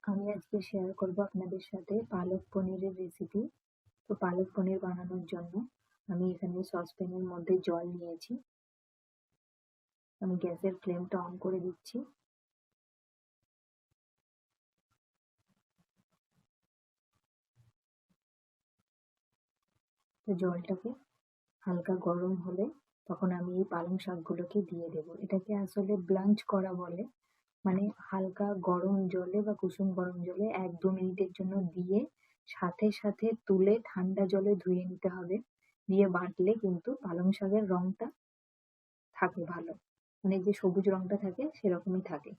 আমি আজকে শেয়ার করব আপনাদের সাথে পালক পনিরের রেসিপি। তো পালক পনির বানানোর জন্য আমি এখানে সসপ্যানের মধ্যে জল নিয়েছি। আমি গ্যাসের ফ্লেমটা অন করে দিচ্ছি। তো জলটাকে হালকা গরম হলে তখন আমি এই পালং শাকগুলোকে দিয়ে দেব। এটাকে আসলে ব্লাঞ্চ করা বলে, মানে হালকা গরম জলে বা কুসুম গরম জলে 1-2 মিনিটের জন্য দিয়ে সাথে সাথে তুলে ঠান্ডা জলে ধুয়ে নিতে হবে। দিয়ে বাটলে কিন্তু পালং শাকের রংটা থাকে ভালো, মানে যে সবুজ রংটা থাকে সেরকমই থাকে।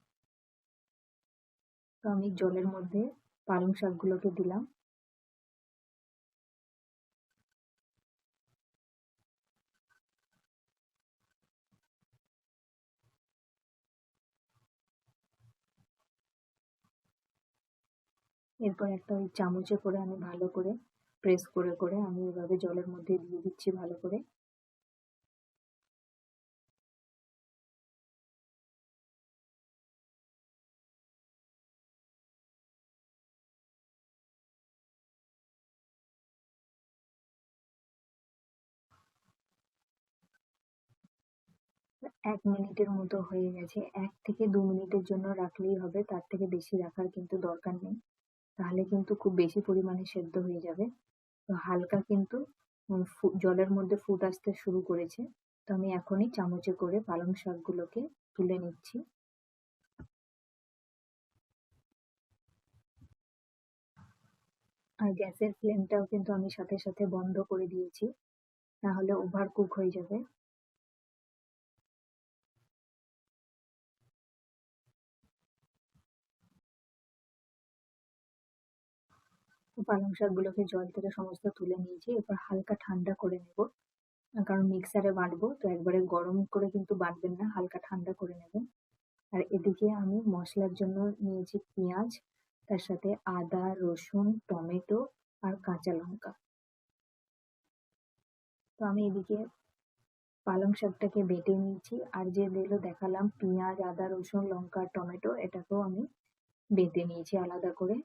তো আমি জলের মধ্যে পালং শাকগুলোকে দিলাম। এরপর একটা ওই চামচে করে আমি ভালো করে প্রেস করে করে আমি এভাবে জলের মধ্যে দিয়ে দিচ্ছি ভালো করে। এক মিনিটের মতো হয়ে গেছে। 1 থেকে 2 মিনিটের জন্য রাখলেই হবে, তার থেকে বেশি রাখার কিন্তু দরকার নেই, তাহলে কিন্তু খুব বেশি পরিমাণে সেদ্ধ হয়ে যাবে। তো হালকা কিন্তু জলের মধ্যে ফুট আসতে শুরু করেছে। তো আমি এখনই চামচে করে পালং শাকগুলোকে তুলে নিচ্ছি। আর গ্যাসের ফ্লেমটাও কিন্তু আমি সাথে সাথে বন্ধ করে দিয়েছি, না হলে ওভার কুক হয়ে যাবে। তো পালং শাকগুলোকে জল থেকে সমস্ত তুলে নিয়েছি, এবার হালকা ঠান্ডা করে নেব। কারণ মিক্সারে বাটবো, তো একবারে গরম করে কিন্তু বাটবেন না, হালকা ঠান্ডা করে নেবেন। আর এদিকে আমি মশলার জন্য নিয়েছি পেঁয়াজ, তার সাথে আদা, রসুন, টমেটো আর কাঁচা লঙ্কা। তো আমি এদিকে পালং শাকটাকে বেটে নিয়েছি, আর যেগুলো দেখালাম পেঁয়াজ, আদা, রসুন, লঙ্কা, টমেটো, এটাকেও আমি বেটে নিয়েছি আলাদা করে।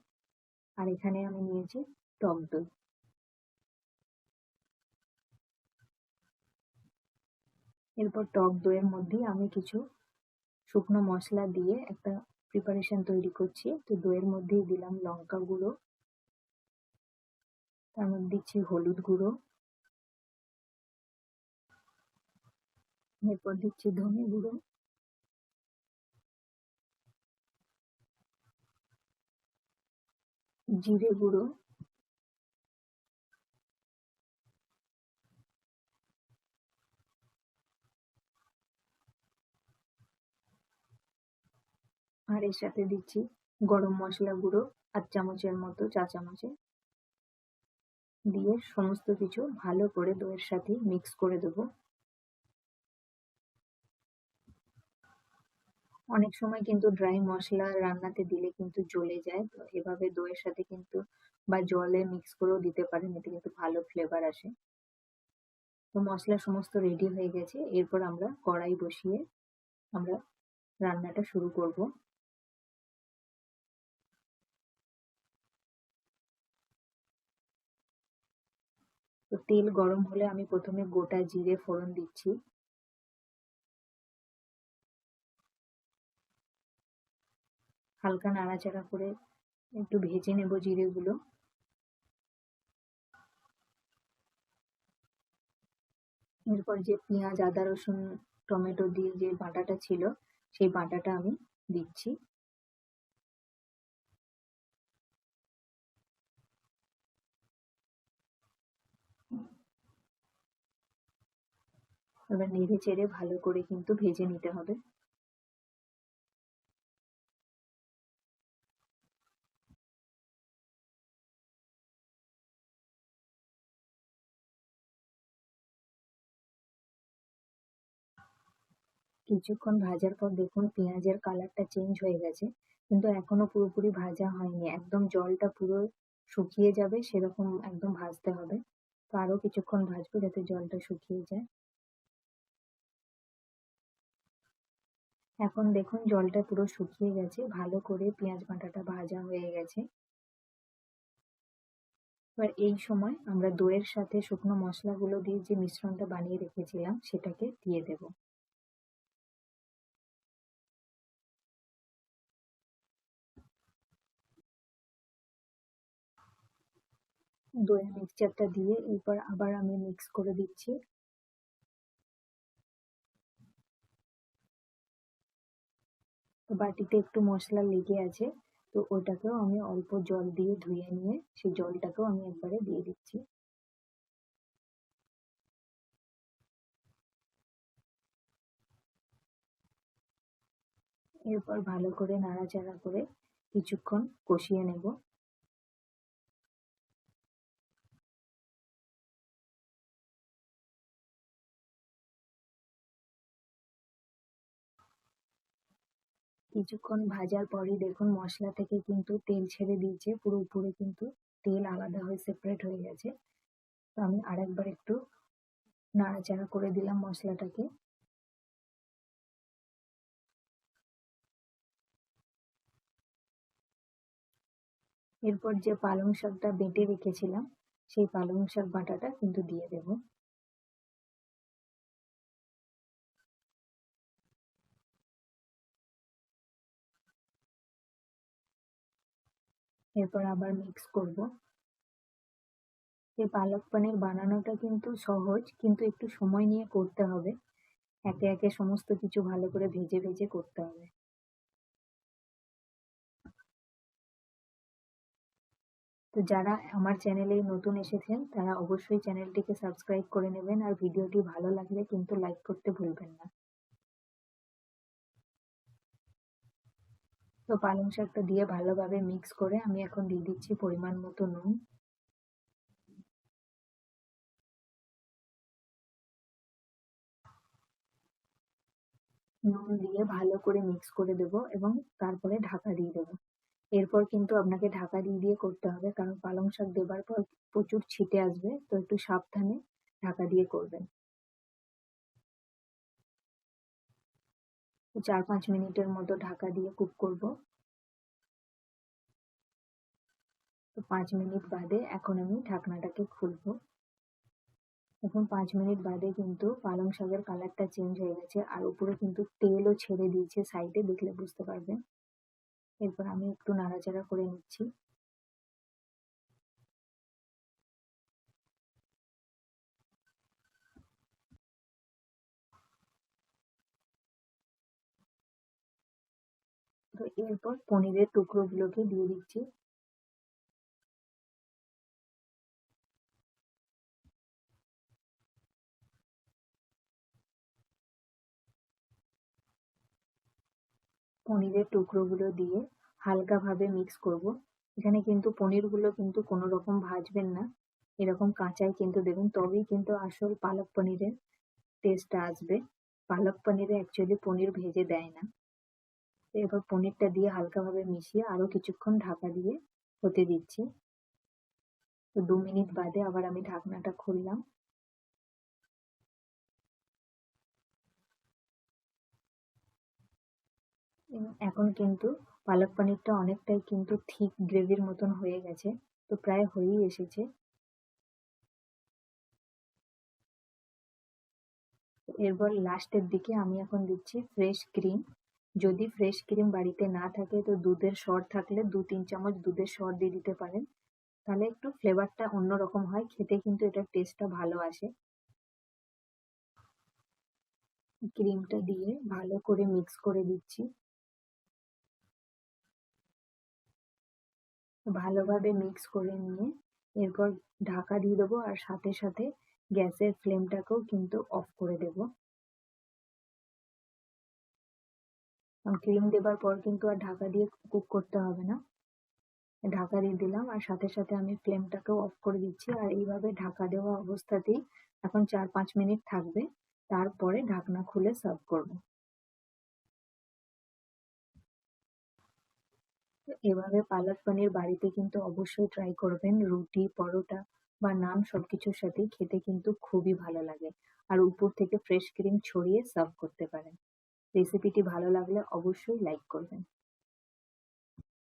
আর এখানে আমি নিয়েছি টক দই। এরপর টক দইয়ের মধ্যেই আমি কিছু শুকনো মশলা দিয়ে একটা প্রিপারেশন তৈরি করছি। তো দইয়ের মধ্যেই দিলাম লঙ্কা গুঁড়ো, তার মধ্যে দিচ্ছি হলুদ গুঁড়ো, এরপর দিচ্ছি ধনে গুঁড়ো, জিরে গুঁড়ো, আর এর সাথে দিচ্ছি গরম মশলা গুঁড়ো 8 চামচের মতো, চা চামচে। দিয়ে সমস্ত কিছু ভালো করে দইয়ের সাথে মিক্স করে দেবো। অনেক সময় কিন্তু ড্রাই মশলা রান্নাতে দিলে কিন্তু জ্বলে যায়, তো এভাবে দইয়ের সাথে কিন্তু বা জলে মিক্স করেও দিতে পারেন, এতে কিন্তু ভালো ফ্লেভার আসে। তো মশলা সমস্ত রেডি হয়ে গেছে, এরপর আমরা কড়াই বসিয়ে আমরা রান্নাটা শুরু করব। তো তেল গরম হলে আমি প্রথমে গোটা জিরে ফোড়ন দিচ্ছি। হালকা নাড়াচাড়া করে একটু ভেজে নেব জিরেগুলো। এরপর যে পেঁয়াজ, আদা, রসুন, টমেটো দিয়ে যে বাটাটা ছিল সেই বাটাটা আমি দিচ্ছি। এবার নেড়ে চেড়ে ভালো করে কিন্তু ভেজে নিতে হবে। কিছুক্ষণ ভাজার পর দেখুন পেঁয়াজের কালারটা চেঞ্জ হয়ে গেছে, কিন্তু এখনো পুরোপুরি ভাজা হয়নি, একদম জলটা পুরো শুকিয়ে যাবে সেরকম একদম ভাজতে হবে। তো আরো কিছুক্ষণ ভাজবো যাতে জলটা শুকিয়ে যায়। এখন দেখুন জলটা পুরো শুকিয়ে গেছে, ভালো করে পেঁয়াজ বাটাটা ভাজা হয়ে গেছে। এবার এই সময় আমরা দইয়ের সাথে শুকনো মশলাগুলো দিয়ে যে মিশ্রণটা বানিয়ে রেখেছিলাম সেটাকে দিয়ে দেব। দইয়ের মিক্সচারটা দিয়ে এরপর আবার আমি মিক্স করে দিচ্ছি। তো বাটিতে একটু মশলা লেগে আছে, তো ওটাকেও আমি অল্প জল দিয়ে ধুয়ে নিয়ে সেই জলটাকেও আমি একবারে দিয়ে দিচ্ছি। এরপর ভালো করে নাড়াচাড়া করে কিছুক্ষণ কষিয়ে নেব। কিছুক্ষণ ভাজার পরই দেখুন মশলা থেকে কিন্তু তেল ছেড়ে দিয়েছে, পুরো উপরে কিন্তু তেল আলাদা হয়ে সেপারেট হয়ে গেছে। তো আমি আরেকবার একটু নাড়াচাড়া করে দিলাম মশলাটাকে। এরপর যে পালং শাকটা বেটে রেখেছিলাম সেই পালং শাক বাটাটা কিন্তু দিয়ে দেব। এরপর আবার মিক্স করব। এই পালক পনির বানানোটা কিন্তু সহজ, কিন্তু একটু সময় নিয়ে করতে হবে। একে একে সমস্ত কিছু ভালো করে ভেজে ভেজে করতে হবে। তো যারা আমার চ্যানেলে নতুন এসেছেন তারা অবশ্যই চ্যানেলটিকে সাবস্ক্রাইব করে নেবেন, আর ভিডিওটি ভালো লাগলে কিন্তু লাইক করতে ভুলবেন না। তো পালং শাকটা দিয়ে ভালোভাবে মিক্স করে আমি এখন দিয়ে দিচ্ছি পরিমাণ মতো নুন। নুন দিয়ে ভালো করে মিক্স করে দেব এবং তারপরে ঢাকা দিয়ে দেব। এরপর কিন্তু আপনাকে ঢাকা দিয়ে দিয়ে করতে হবে, কারণ পালং শাক দেবার পর প্রচুর ছিটে আসবে, তো একটু সাবধানে ঢাকা দিয়ে করবেন। তো 4-5 মিনিটের মতো ঢাকা দিয়ে কুক করব। তো 5 মিনিট বাদে এখন আমি ঢাকনাটাকে খুলবো। এখন 5 মিনিট বাদে কিন্তু পালং শাকের কালারটা চেঞ্জ হয়ে গেছে, আর উপরে কিন্তু তেলও ছেড়ে দিয়েছে, সাইডে দেখলে বুঝতে পারবেন। এরপর আমি একটু নাড়াচাড়া করে নিচ্ছি। তো এরপর পনিরের টুকরোগুলোকে দিয়ে দিচ্ছি। পনিরের টুকরোগুলো দিয়ে হালকাভাবে মিক্স করব। এখানে কিন্তু পনিরগুলো কিন্তু কোনো রকম ভাজবেন না, এরকম কাঁচাই কিন্তু দেবেন, তবেই কিন্তু আসল পালক পনিরের টেস্টটা আসবে। পালক পনিরে অ্যাকচুয়ালি পনির ভেজে দেয় না। এরপর পনিরটা দিয়ে হালকাভাবে মিশিয়ে আরো কিছুক্ষণ ঢাকা দিয়ে হতে দিচ্ছি। তো 2 মিনিট বাদে আবার আমি ঢাকনাটা খুললাম। এবং এখন কিন্তু পালক পনিরটা অনেকটাই কিন্তু থিক গ্রেভির মতন হয়ে গেছে, তো প্রায় হয়েই এসেছে। এরপর লাস্টের দিকে আমি এখন দিচ্ছি ফ্রেশ ক্রিম। যদি ফ্রেশ ক্রিম বাড়িতে না থাকে তো দুধের সর থাকলে 2-3 চামচ দুধের সর দিয়ে দিতে পারেন, তাহলে একটু ফ্লেভারটা অন্যরকম হয়, খেতে কিন্তু এটার টেস্টটা ভালো আসে। ক্রিমটা দিয়ে ভালো করে মিক্স করে দিচ্ছি। ভালোভাবে মিক্স করে নিয়ে এরপর ঢাকা দিয়ে দেবো, আর সাথে সাথে গ্যাসের ফ্লেমটাকেও কিন্তু অফ করে দেবো। কারণ ক্রিম দেবার পর কিন্তু আর ঢাকা দিয়ে কুক করতে হবে না। ঢাকা দিয়ে দিলাম আর সাথে সাথে আমি ফ্লেমটাকেও অফ করে দিচ্ছি, আর এইভাবে ঢাকা দেওয়া অবস্থাতেই এখন 4-5 মিনিট থাকবে। তারপরে ঢাকনা খুলে সার্ভ করব। তো এভাবে পালক পনির বাড়িতে কিন্তু অবশ্যই ট্রাই করবেন, রুটি, পরোটা বা নান সবকিছুর সাথেই খেতে কিন্তু খুবই ভালো লাগে। আর উপর থেকে ফ্রেশ ক্রিম ছড়িয়ে সার্ভ করতে পারেন। রেসিপিটি ভালো লাগলে অবশ্যই লাইক করবেন।